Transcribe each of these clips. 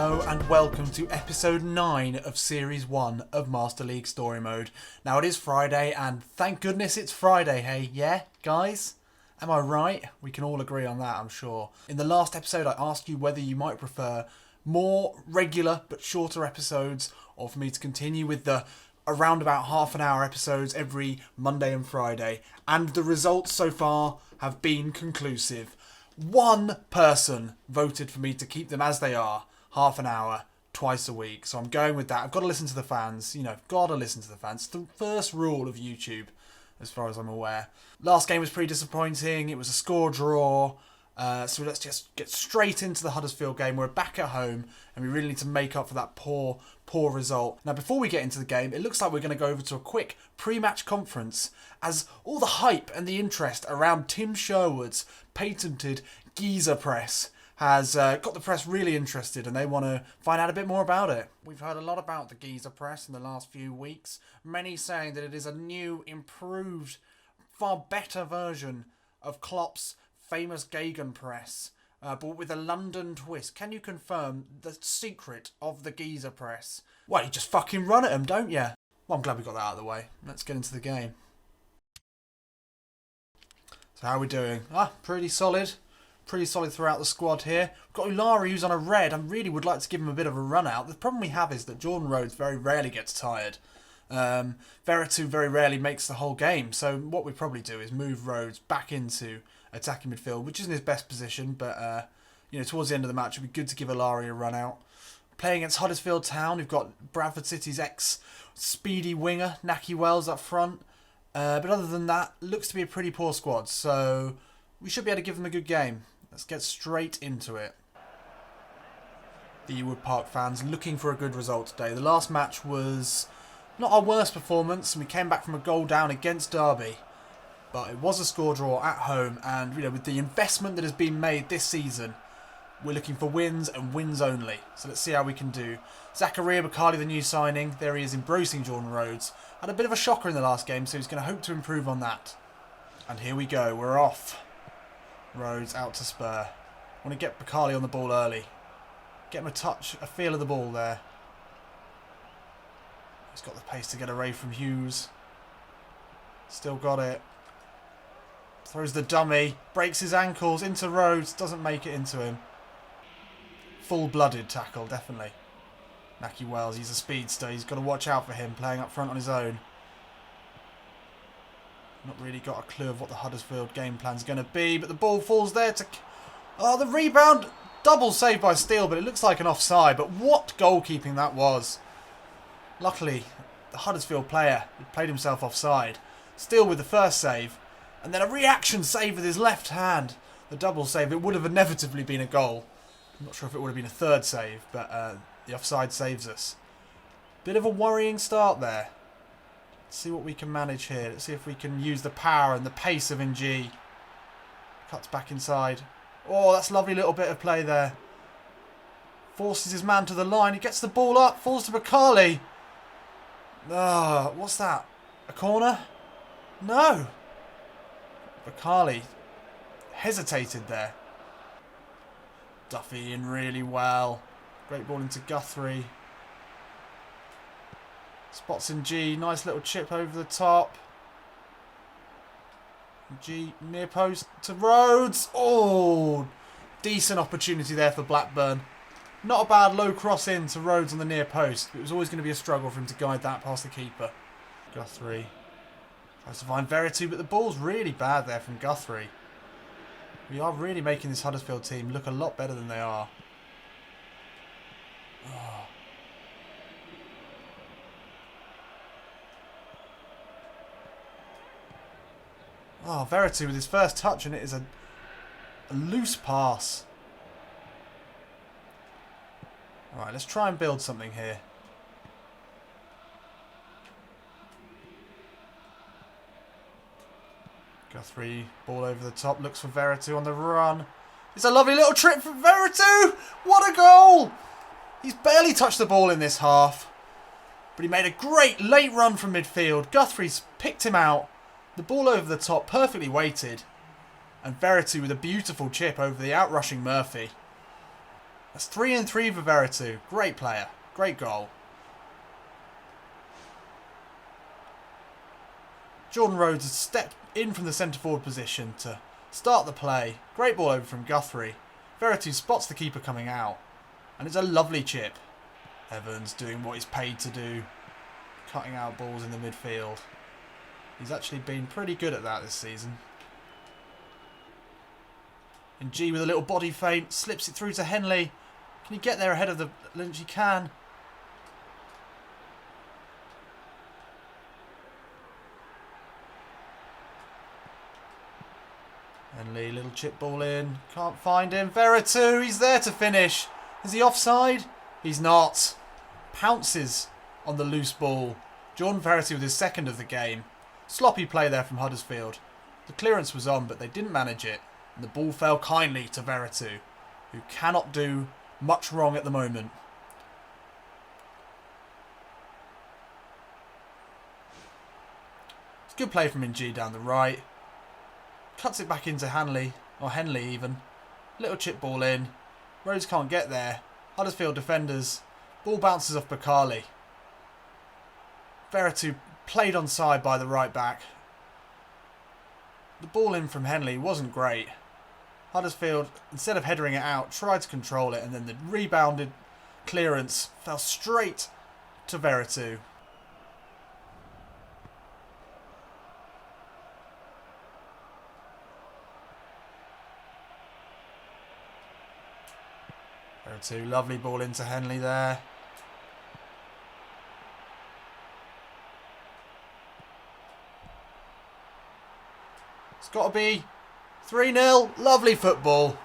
Hello and welcome to episode 9 of series 1 of Master League Story Mode. Now it is Friday and thank goodness it's Friday, hey, yeah, guys? Am I right? We can all agree on that, I'm sure. In the last episode I asked you whether you might prefer more regular but shorter episodes or for me to continue with the around about half an hour episodes every Monday and Friday. And the results so far have been conclusive. One person voted for me to keep them as they are. Half an hour, twice a week. So I'm going with that. I've got to listen to the fans. You know, got to listen to the fans. It's the first rule of YouTube, as far as I'm aware. Last game was pretty disappointing. It was a score draw. So let's just get straight into the Huddersfield game. We're back at home, and we really need to make up for that poor result. Now, before we get into the game, it looks like we're going to go over to a quick pre-match conference, as all the hype and the interest around Tim Sherwood's patented Geezerpress has got the press really interested and they want to find out a bit more about it. We've heard a lot about the Geezerpress in the last few weeks, many saying that it is a new, improved, far better version of Klopp's famous Gegenpress, but with a London twist. Can you confirm the secret of the Geezerpress? Well, you just fucking run at them, don't you? Well, I'm glad we got that out of the way. Let's get into the game. So how are we doing? Pretty solid. Pretty solid throughout the squad here. We've got Ulari who's on a red. I really would like to give him a bit of a run out. The problem we have is that Jordan Rhodes very rarely gets tired. Veretout very rarely makes the whole game. So what we probably do is move Rhodes back into attacking midfield, which isn't his best position, but you know, towards the end of the match, it'd be good to give Ulari a run out. Playing against Huddersfield Town, we've got Bradford City's ex-speedy winger, Naki Wells up front. But other than that, looks to be a pretty poor squad, so we should be able to give them a good game. Let's get straight into it. The Ewood Park fans looking for a good result today. The last match was not our worst performance, and we came back from a goal down against Derby. But it was a score draw at home, and you know, with the investment that has been made this season, we're looking for wins and wins only. So let's see how we can do. Zakaria Bakali, the new signing, there he is embracing Jordan Rhodes. Had a bit of a shocker in the last game, so he's going to hope to improve on that. And here we go, we're off. Rhodes out to Spur. Want to get Bakali on the ball early. Get him a touch, a feel of the ball there. He's got the pace to get away from Hughes. Still got it. Throws the dummy. Breaks his ankles into Rhodes. Doesn't make it into him. Full-blooded tackle, definitely. Naki Wells, he's a speedster. He's got to watch out for him playing up front on his own. Not really got a clue of what the Huddersfield game plan's going to be, but the ball falls there to... Oh, the rebound! Double save by Steele, but it looks like an offside. But what goalkeeping that was. Luckily, the Huddersfield player had played himself offside. Steele with the first save, and then a reaction save with his left hand. The double save, it would have inevitably been a goal. I'm not sure if it would have been a third save, but the offside saves us. Bit of a worrying start there. Let's see what we can manage here. Let's see if we can use the power and the pace of NG. Cuts back inside. Oh, that's a lovely little bit of play there. Forces his man to the line. He gets the ball up. Falls to Bakali. Oh, what's that? A corner? No. Bakali hesitated there. Duffy in really well. Great ball into Guthrie. Spots in G. Nice little chip over the top. G near post to Rhodes. Oh, decent opportunity there for Blackburn. Not a bad low cross in to Rhodes on the near post. It was always going to be a struggle for him to guide that past the keeper. Guthrie tries to find Veretout, but the ball's really bad there from Guthrie. We are really making this Huddersfield team look a lot better than they are. Oh. Oh, Veretout with his first touch, and it is a loose pass. Alright, let's try and build something here. Guthrie, ball over the top, looks for Veretout on the run. It's a lovely little trip from Veretout! What a goal! He's barely touched the ball in this half. But he made a great late run from midfield. Guthrie's picked him out. The ball over the top, perfectly weighted. And Veretout with a beautiful chip over the outrushing Murphy. That's 3 and 3 for Veretout. Great player. Great goal. Jordan Rhodes has stepped in from the centre forward position to start the play. Great ball over from Guthrie. Veretout spots the keeper coming out. And it's a lovely chip. Evans doing what he's paid to do. Cutting out balls in the midfield. He's actually been pretty good at that this season. And G with a little body feint. Slips it through to Henley. Can he get there ahead of the Lynch? He can. Henley, little chip ball in. Can't find him. Veretout, he's there to finish. Is he offside? He's not. Pounces on the loose ball. Jordan Veretout with his second of the game. Sloppy play there from Huddersfield. The clearance was on, but they didn't manage it. And the ball fell kindly to Veretout, who cannot do much wrong at the moment. It's good play from Ng down the right. Cuts it back into Henley even. Little chip ball in. Rhodes can't get there. Huddersfield defenders. Ball bounces off Bakali. Veretout played onside by the right back. The ball in from Henley wasn't great. Huddersfield, instead of headering it out, tried to control it, and then the rebounded clearance fell straight to Veretout. Veretout, lovely ball into Henley there. It's got to be 3-0. Lovely football.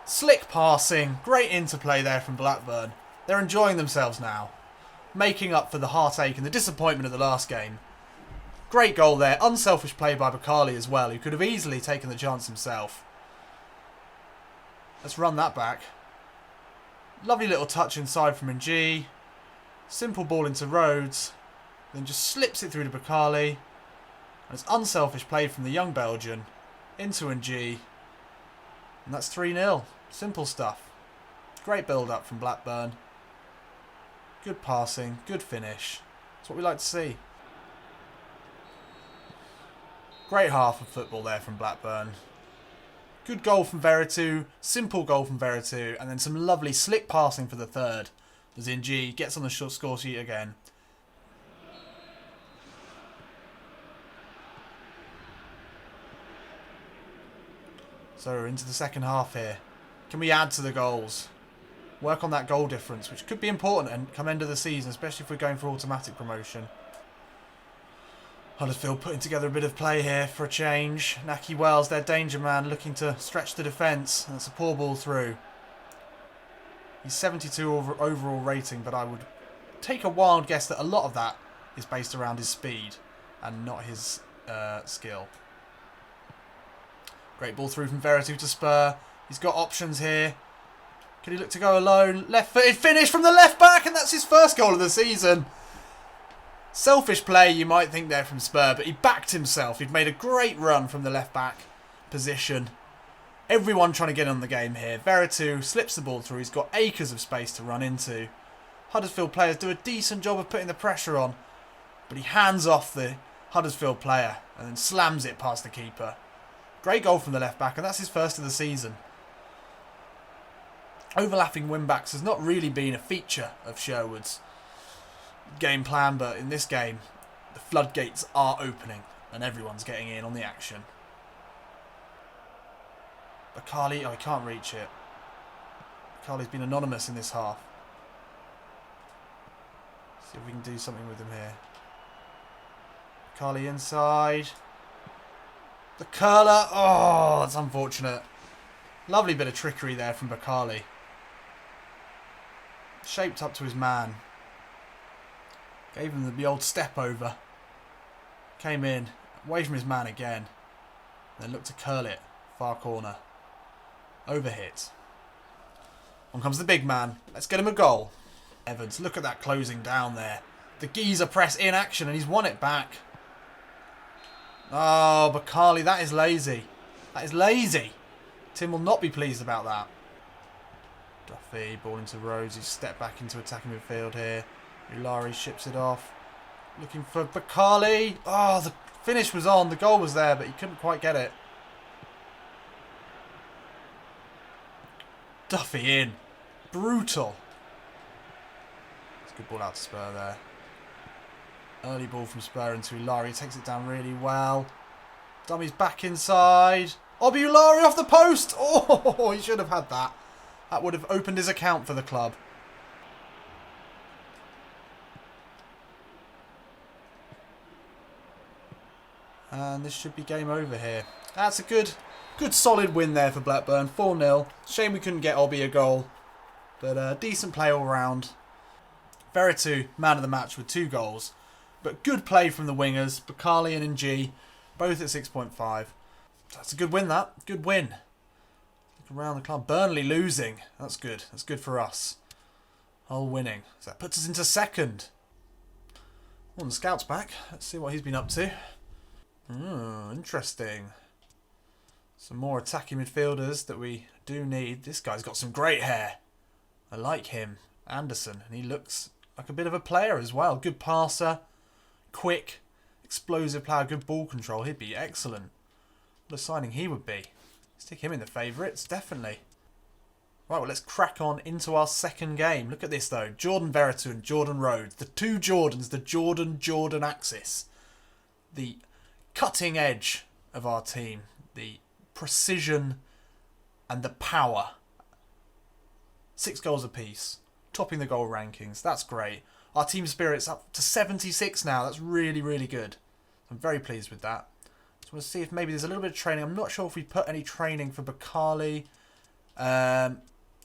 Slick passing. Great interplay there from Blackburn. They're enjoying themselves now. Making up for the heartache and the disappointment of the last game. Great goal there. Unselfish play by Bakali as well, who could have easily taken the chance himself. Let's run that back. Lovely little touch inside from Ng. Simple ball into Rhodes. Then just slips it through to Bakali. And it's unselfish play from the young Belgian into Ng. And that's 3-0. Simple stuff. Great build-up from Blackburn. Good passing, good finish. That's what we like to see. Great half of football there from Blackburn. Good goal from Veretout. Simple goal from Veretout. And then some lovely slick passing for the third. As Ng gets on the score sheet again. So we're into the second half here. Can we add to the goals? Work on that goal difference, which could be important and come end of the season, especially if we're going for automatic promotion. Huddersfield putting together a bit of play here for a change. Naki Wells, their danger man, looking to stretch the defence. And that's a poor ball through. He's 72 overall rating, but I would take a wild guess that a lot of that is based around his speed and not his skill. Great ball through from Veretout to Spur. He's got options here. Can he look to go alone? Left-footed finish from the left back, and that's his first goal of the season. Selfish play, you might think there from Spur, but he backed himself. He'd made a great run from the left back position. Everyone trying to get on the game here. Veretout slips the ball through. He's got acres of space to run into. Huddersfield players do a decent job of putting the pressure on, but he hands off the Huddersfield player and then slams it past the keeper. Great goal from the left back, and that's his first of the season. Overlapping wing-backs has not really been a feature of Sherwood's game plan, but in this game, the floodgates are opening, and everyone's getting in on the action. Bakali, oh, he can't reach it. Bakali's been anonymous in this half. See if we can do something with him here. Bakali inside. The curler. Oh, that's unfortunate. Lovely bit of trickery there from Bakali. Shaped up to his man. Gave him the old step over. Came in. Away from his man again. Then looked to curl it. Far corner. Overhit. On comes the big man. Let's get him a goal. Evans, look at that closing down there. The Geezer press in action, and he's won it back. Oh, Bakali, that is lazy. That is lazy. Tim will not be pleased about that. Duffy, ball into Rhodes. He's stepped back into attacking midfield here. Ulari ships it off. Looking for Bakali. Oh, the finish was on. The goal was there, but he couldn't quite get it. Duffy in. Brutal. It's a good ball out to Spur there. Early ball from Spur into Ulari. Takes it down really well. Dummy's back inside. Ulari off the post. Oh, he should have had that. That would have opened his account for the club. And this should be game over here. That's a good solid win there for Blackburn. 4-0. Shame we couldn't get Obi a goal. But decent play all round. Veretout, man of the match with 2 goals. But good play from the wingers. Bakali and Ng, both at 6.5. That's a good win, that. Good win. Look around the club. Burnley losing. That's good. That's good for us. Hull winning. So that puts us into 2nd. Oh, and the scout's back. Let's see what he's been up to. Interesting. Some more attacking midfielders that we do need. This guy's got some great hair. I like him. Anderson. And he looks like a bit of a player as well. Good passer. Quick. Explosive player. Good ball control. He'd be excellent. What a signing he would be. Stick him in the favourites. Definitely. Right, well, let's crack on into our 2nd game. Look at this, though. Jordan Veretout and Jordan Rhodes. The 2 Jordans. The Jordan axis. The cutting edge of our team, the precision and the power. 6 goals apiece, topping the goal rankings. That's great. Our team spirit's up to 76 now. That's really, really good. I'm very pleased with that. So we'll see if maybe there's a little bit of training. I'm not sure if we put any training for Bakali.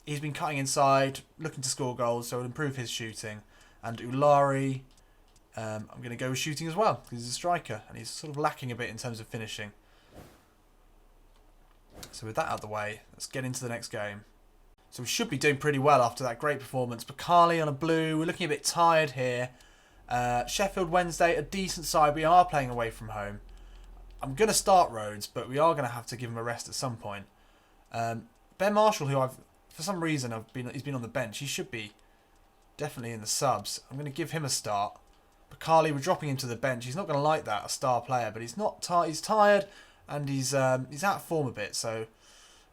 He's been cutting inside, looking to score goals, so it'll improve his shooting. And Ulari, I'm going to go with shooting as well, because he's a striker, and he's sort of lacking a bit in terms of finishing. So with that out of the way, let's get into the next game. So we should be doing pretty well after that great performance. Bakali on a blue, we're looking a bit tired here. Sheffield Wednesday, a decent side. We are playing away from home. I'm going to start Rhodes, but we are going to have to give him a rest at some point. Ben Marshall, who for some reason he's been on the bench. He should be definitely in the subs. I'm going to give him a start. Bakali, we're dropping him to the bench. He's not going to like that, a star player, but he's not he's tired and he's out of form a bit. So,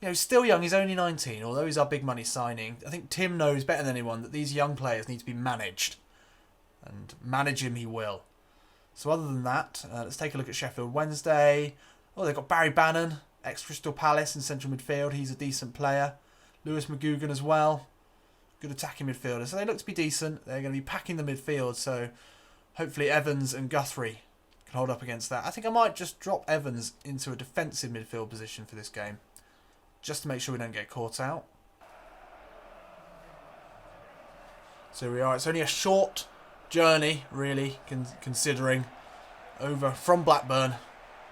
he's still young. He's only 19, although he's our big money signing. I think Tim knows better than anyone that these young players need to be managed, and manage him he will. So other than that, let's take a look at Sheffield Wednesday. Oh, they've got Barry Bannon, ex-Crystal Palace in central midfield. He's a decent player. Lewis McGugan as well. Good attacking midfielder. So they look to be decent. They're going to be packing the midfield, so hopefully Evans and Guthrie can hold up against that. I think I might just drop Evans into a defensive midfield position for this game, just to make sure we don't get caught out. So here we are. It's only a short journey, really, considering, over from Blackburn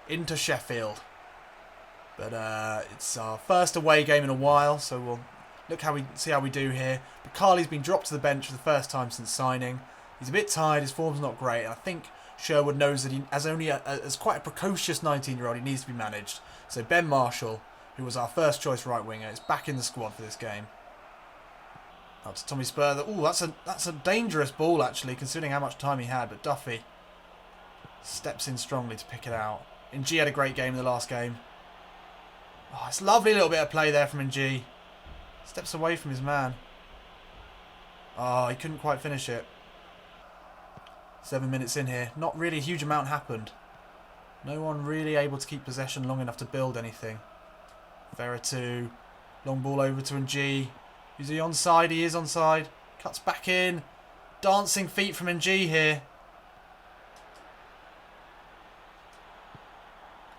into Sheffield. But it's our first away game in a while, so we'll see how we do here. But Carly's been dropped to the bench for the first time since signing. He's a bit tired, his form's not great, and I think Sherwood knows that he, as quite a precocious 19-year-old, he needs to be managed. So Ben Marshall, who was our first choice right winger, is back in the squad for this game. Out to Tommy Spur. Oh, that's a dangerous ball actually, considering how much time he had. But Duffy steps in strongly to pick it out. Ng had a great game in the last game. Oh, it's a lovely little bit of play there from Ng. Steps away from his man. Oh, he couldn't quite finish it. 7 minutes in here. Not really a huge amount happened. No one really able to keep possession long enough to build anything. Veretout. Long ball over to Ng. Is he onside? He is onside. Cuts back in. Dancing feet from Ng here.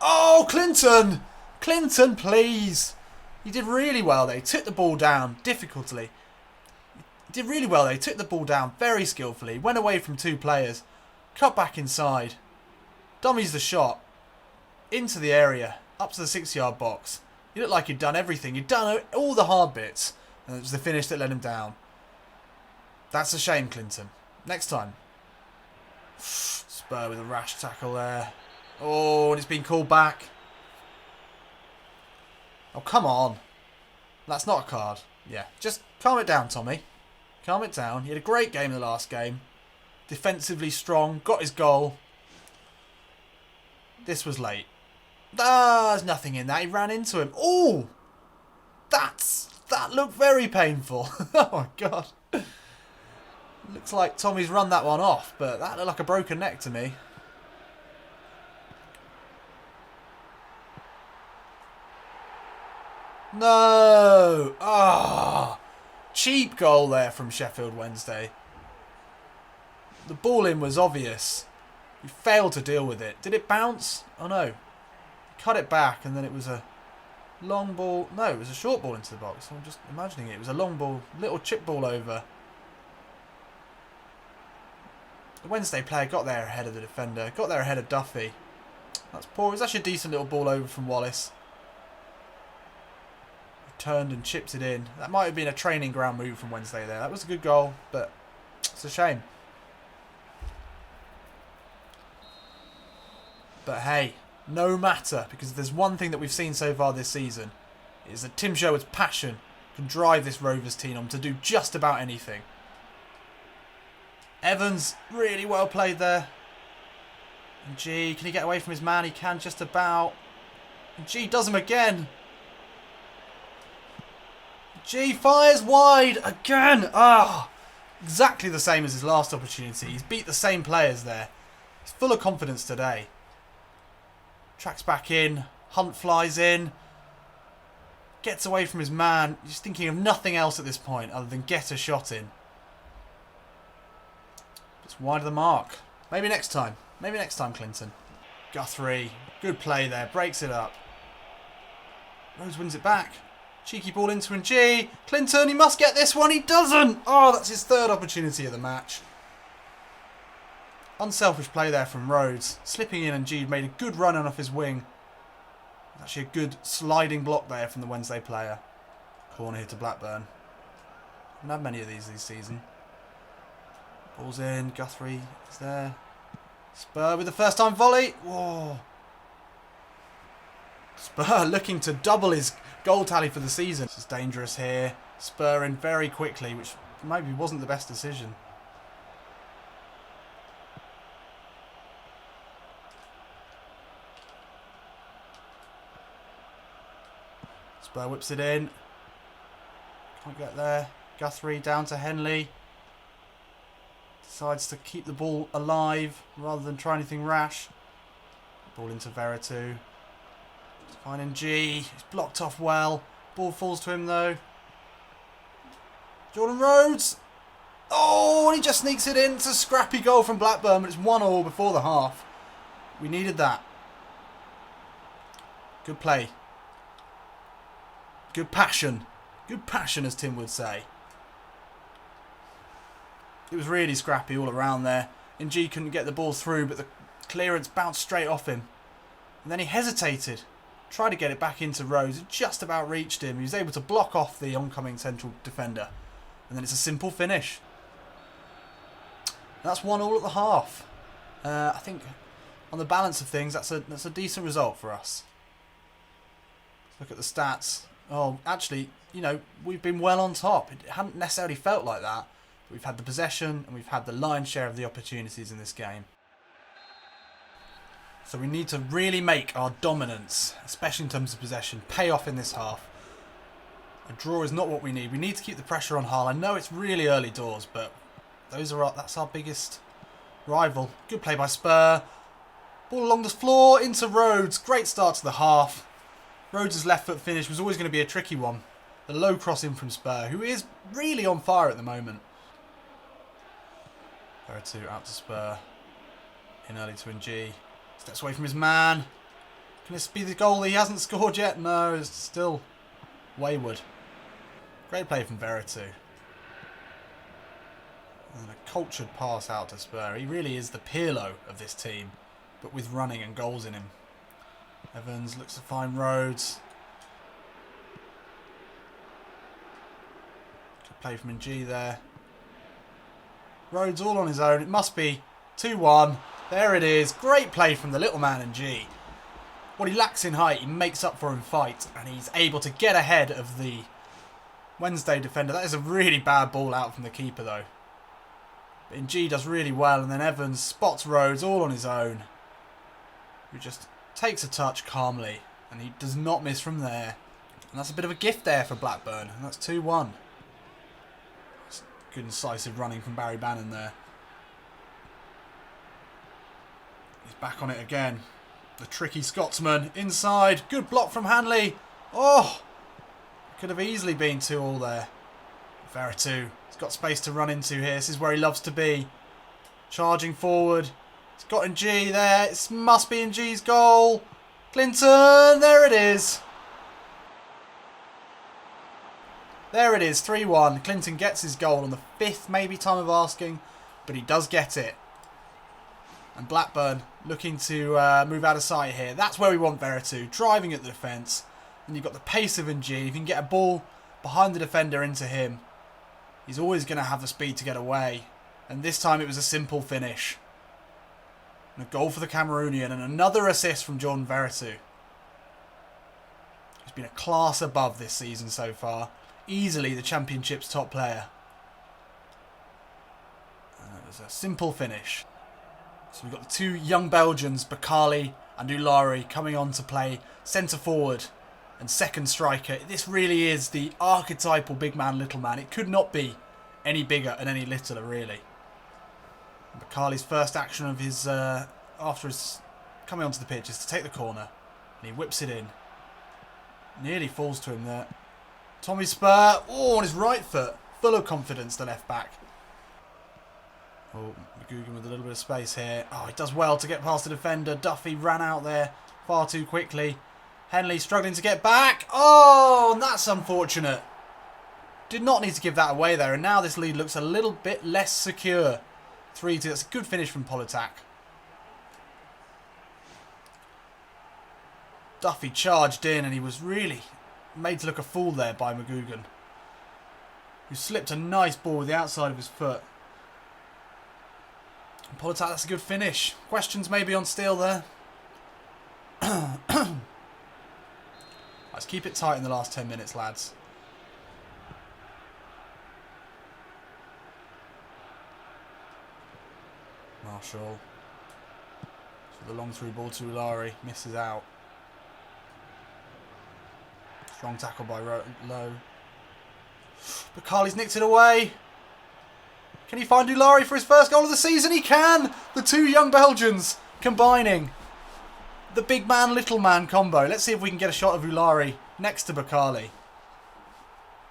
Oh, Clinton! Clinton, please! He did really well there. He took the ball down difficultly. He did really well there. He took the ball down very skillfully. Went away from 2 players. Cut back inside. Dummies the shot. Into the area. Up to the 6-yard box. He looked like he'd done everything. He'd done all the hard bits. And it was the finish that let him down. That's a shame, Clinton. Next time. Spur with a rash tackle there. Oh, and it's been called back. Oh, come on. That's not a card. Yeah, just Calm it down, Tommy. Calm it down. He had a great game in the last game. Defensively strong. Got his goal. This was late. There's nothing in that. He ran into him. Oh! That looked very painful. Oh my god. Looks like Tommy's run that one off, but that looked like a broken neck to me. No! Ah! Cheap goal there from Sheffield Wednesday. The ball in was obvious. He failed to deal with it. Did it bounce? Oh no. He cut it back and then it was a long ball. No, it was a short ball into the box. I'm just imagining it. It was a long ball, little chip ball over. The Wednesday player got there ahead of the defender. Got there ahead of Duffy. That's poor. It was actually a decent little ball over from Wallace. He turned and chipped it in. That might have been a training ground move from Wednesday there. That was a good goal, but it's a shame. But hey, no matter, because if there's one thing that we've seen so far this season, it is that Tim Sherwood's passion can drive this Rovers team on to do just about anything. Evans, really well played there. And G, can he get away from his man? He can just about. And G does him again. G fires wide again. Ah, exactly the same as his last opportunity. He's beat the same players there. He's full of confidence today. Tracks back in. Hunt flies in. Gets away from his man. He's thinking of nothing else at this point other than get a shot in. It's wide of the mark. Maybe next time. Maybe next time, Clinton. Guthrie. Good play there. Breaks it up. Rose wins it back. Cheeky ball into G. Clinton, he must get this one. He doesn't. Oh, that's his third opportunity of the match. Unselfish play there from Rhodes. Slipping in and G made a good run on off his wing. Actually a good sliding block there from the Wednesday player. Corner here to Blackburn. Haven't had many of these this season. Ball's in. Guthrie is there. Spur with the first time volley. Whoa. Spur looking to double his goal tally for the season. This is dangerous here. Spur in very quickly, which maybe wasn't the best decision. Spur whips it in. Can't get there. Guthrie down to Henley. Decides to keep the ball alive rather than try anything rash. Ball into Veretout. Finding G. He's blocked off well. Ball falls to him though. Jordan Rhodes. Oh, and he just sneaks it in. It's a scrappy goal from Blackburn, but it's 1-1 before the half. We needed that. Good play. Good passion. Good passion, as Tim would say. It was really scrappy all around there. G couldn't get the ball through, but the clearance bounced straight off him. And then he hesitated. Tried to get it back into Rose. It just about reached him. He was able to block off the oncoming central defender. And then it's a simple finish. That's 1-1 at the half. I think on the balance of things, that's a decent result for us. Look at the stats. Oh, actually, you know, we've been well on top. It hadn't necessarily felt like that. But we've had the possession and we've had the lion's share of the opportunities in this game. So we need to really make our dominance, especially in terms of possession, pay off in this half. A draw is not what we need. We need to keep the pressure on Hull. I know it's really early doors, but that's our biggest rival. Good play by Spur. Ball along the floor into Rhodes. Great start to the half. Rhodes' left foot finish was always going to be a tricky one. The low cross in from Spur, who is really on fire at the moment. Veretout out to Spur. In early to G. Steps away from his man. Can this be the goal that he hasn't scored yet? No, it's still wayward. Great play from Veretout. And a cultured pass out to Spur. He really is the Pirlo of this team, but with running and goals in him. Evans looks to find Rhodes. Good play from G there. Rhodes all on his own. It must be 2-1. There it is. Great play from the little man G. What he lacks in height, he makes up for in fight, and he's able to get ahead of the Wednesday defender. That is a really bad ball out from the keeper though. But Ng does really well, and then Evans spots Rhodes all on his own, who just takes a touch calmly, and he does not miss from there. And that's a bit of a gift there for Blackburn, and that's 2-1. Good incisive running from Barry Bannon there. He's back on it again. The tricky Scotsman inside. Good block from Hanley. Oh! Could have easily been 2-2 there. Veretout. He's got space to run into here. This is where he loves to be. Charging forward. He's got Ng there. It must be Ng's goal. Clinton. There it is. There it is. 3-1. Clinton gets his goal on the 5th maybe time of asking. But he does get it. And Blackburn looking to move out of sight here. That's where we want Veretout. Driving at the defence. And you've got the pace of Ng. If you can get a ball behind the defender into him, he's always going to have the speed to get away. And this time it was a simple finish. And a goal for the Cameroonian. And another assist from Jordan Veretout. He's been a class above this season so far. Easily the Championship's top player. And it was a simple finish. So we've got the two young Belgians, Bakali and Ulari, coming on to play centre forward and second striker. This really is the archetypal big man, little man. It could not be any bigger and any littler, really. And Bakali's first action of his after his coming onto the pitch is to take the corner, and he whips it in. Nearly falls to him there. Tommy Spur, oh, on his right foot, full of confidence, the left back. Oh, McGugan with a little bit of space here. Oh, he does well to get past the defender. Duffy ran out there far too quickly. Henley struggling to get back. Oh, and that's unfortunate. Did not need to give that away there. And now this lead looks a little bit less secure. 3-2. That's a good finish from Politak. Duffy charged in, and he was really made to look a fool there by McGugan, who slipped a nice ball with the outside of his foot. And Politak, that's a good finish. Questions maybe on Steele there. Let's keep it tight in the last 10 minutes, lads. Marshall. So the long through ball to Ulari. Misses out. Strong tackle by Lowe. But Carly's nicked it away. Can he find Ulari for his first goal of the season? He can! The two young Belgians combining the big man, little man combo. Let's see if we can get a shot of Ulari next to Bakali.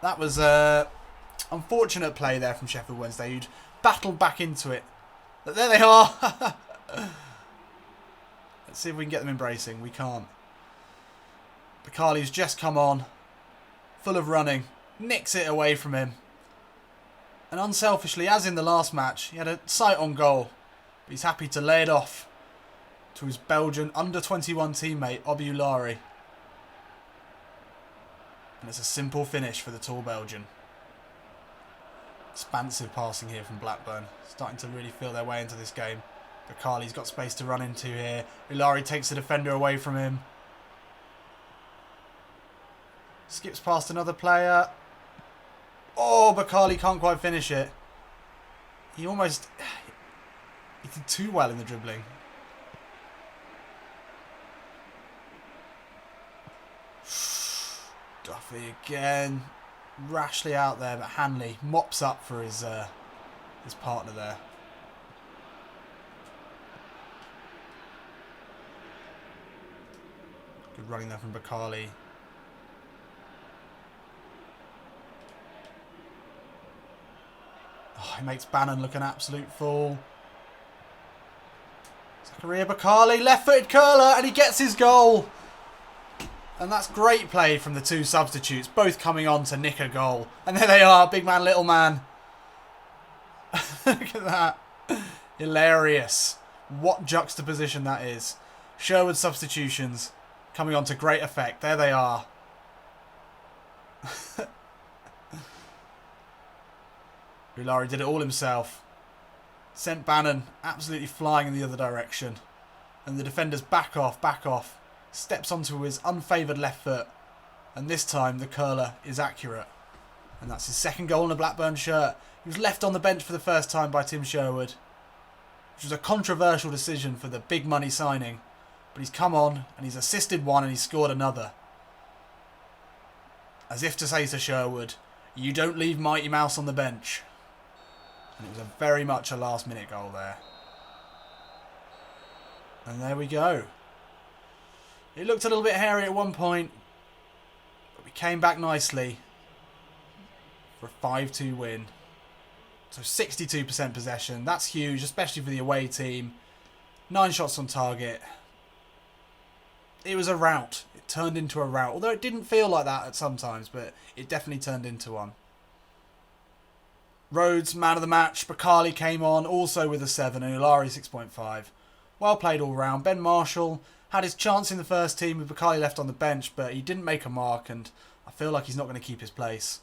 That was unfortunate play there from Sheffield Wednesday, who'd battled back into it. But there they are. Let's see if we can get them embracing. We can't. Bakali's just come on, full of running, nicks it away from him. And unselfishly, as in the last match, he had a sight on goal. But he's happy to lay it off to his Belgian under-21 teammate, Obi Ulari. And it's a simple finish for the tall Belgian. Expansive passing here from Blackburn. Starting to really feel their way into this game. Bakali's got space to run into here. Ulari takes the defender away from him. Skips past another player. Oh, Bakali can't quite finish it. He almost... He did too well in the dribbling. Duffy again. Rashly out there, but Hanley mops up for his partner there. Good running there from Bakali. Oh, he makes Bannon look an absolute fool. Zakaria Bakali, left-footed curler, and he gets his goal. And that's great play from the two substitutes, both coming on to nick a goal. And there they are, big man, little man. Look at that. Hilarious. What juxtaposition that is. Sherwood substitutions coming on to great effect. There they are. Ulari did it all himself. Sent Bannon absolutely flying in the other direction. And the defenders back off, back off. Steps onto his unfavoured left foot. And this time the curler is accurate. And that's his second goal in a Blackburn shirt. He was left on the bench for the first time by Tim Sherwood, which was a controversial decision for the big money signing. But he's come on and he's assisted one and he's scored another. As if to say to Sherwood, you don't leave Mighty Mouse on the bench. And it was very much a last minute goal there. And there we go. It looked a little bit hairy at one point, but we came back nicely for a 5-2 win. So 62% possession. That's huge, especially for the away team. 9 shots on target. It was a rout. It turned into a rout. Although it didn't feel like that at some times, but it definitely turned into one. Rhodes, man of the match. Bakali came on, also with a 7, and Ulari 6.5. Well played all round. Ben Marshall had his chance in the first team with Bakali left on the bench, but he didn't make a mark, and I feel like he's not going to keep his place.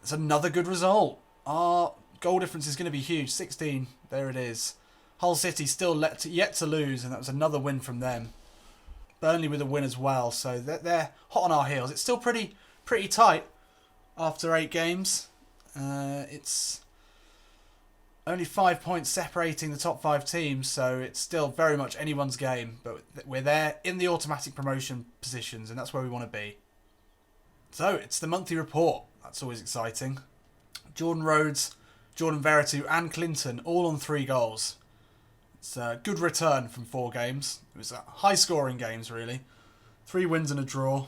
It's another good result. Our goal difference is going to be huge. 16. There it is. Hull City still yet to lose, and that was another win from them. Burnley with a win as well, so they're hot on our heels. It's still pretty tight after 8 games. It's only 5 points separating the top 5 teams, so it's still very much anyone's game. But we're there in the automatic promotion positions, and that's where we want to be. So it's the monthly report. That's always exciting. Jordan Rhodes, Jordan Veretout and Clinton all on 3 goals. It's a good return from 4 games. It was high scoring games really. 3 wins and a draw.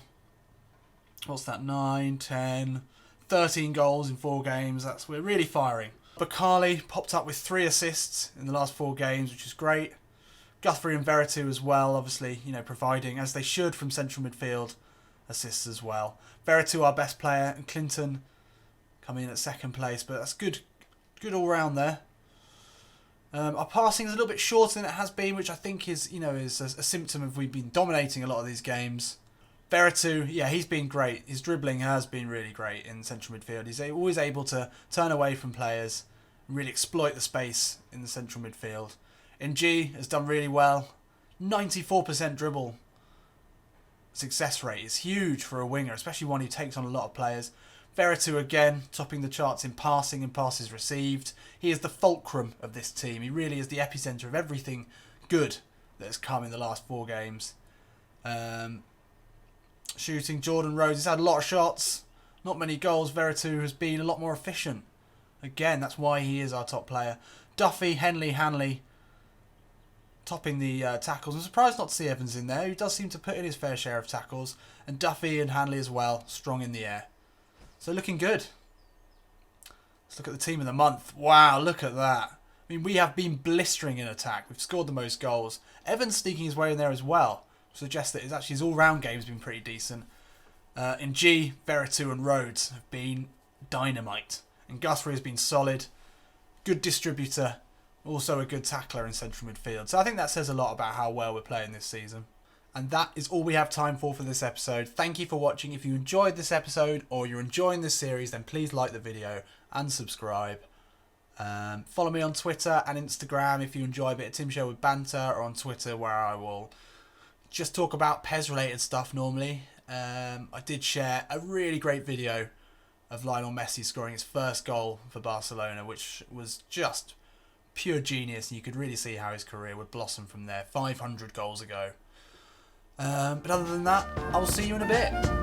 What's that? 9, 10, 13 goals in 4 games. We're really firing. Bakali popped up with 3 assists in the last 4 games, which is great. Guthrie and Veretout as well, obviously, providing, as they should, from central midfield assists as well. Veretout our best player, and Clinton coming in at 2nd place, but that's good all round there. Our passing is a little bit shorter than it has been, which I think is a symptom of we've been dominating a lot of these games. Veretout, yeah, he's been great. His dribbling has been really great in central midfield. He's always able to turn away from players and really exploit the space in the central midfield. NG has done really well. 94% dribble success rate is huge for a winger, especially one who takes on a lot of players. Veretout again, topping the charts in passing and passes received. He is the fulcrum of this team. He really is the epicentre of everything good that has come in the last 4 games. Shooting, Jordan Rhodes has had a lot of shots, not many goals. Veretout has been a lot more efficient. Again, that's why he is our top player. Duffy, Henley, Hanley topping the tackles. I'm surprised not to see Evans in there. He does seem to put in his fair share of tackles. And Duffy and Hanley as well, strong in the air. So looking good. Let's look at the team of the month. Wow, look at that. I mean, we have been blistering in attack. We've scored the most goals. Evans sneaking his way in there as well. Suggests that his all-round game's been pretty decent. In G, Veretout and Rhodes have been dynamite. And Guthrie has been solid. Good distributor. Also a good tackler in central midfield. So I think that says a lot about how well we're playing this season. And that is all we have time for this episode. Thank you for watching. If you enjoyed this episode or you're enjoying this series, then please like the video and subscribe. Follow me on Twitter and Instagram if you enjoy a bit of Tim Sherwood banter, or on Twitter where I will just talk about PES related stuff normally. I did share a really great video of Lionel Messi scoring his first goal for Barcelona, which was just pure genius, and you could really see how his career would blossom from there 500 goals ago. But other than that, I will see you in a bit.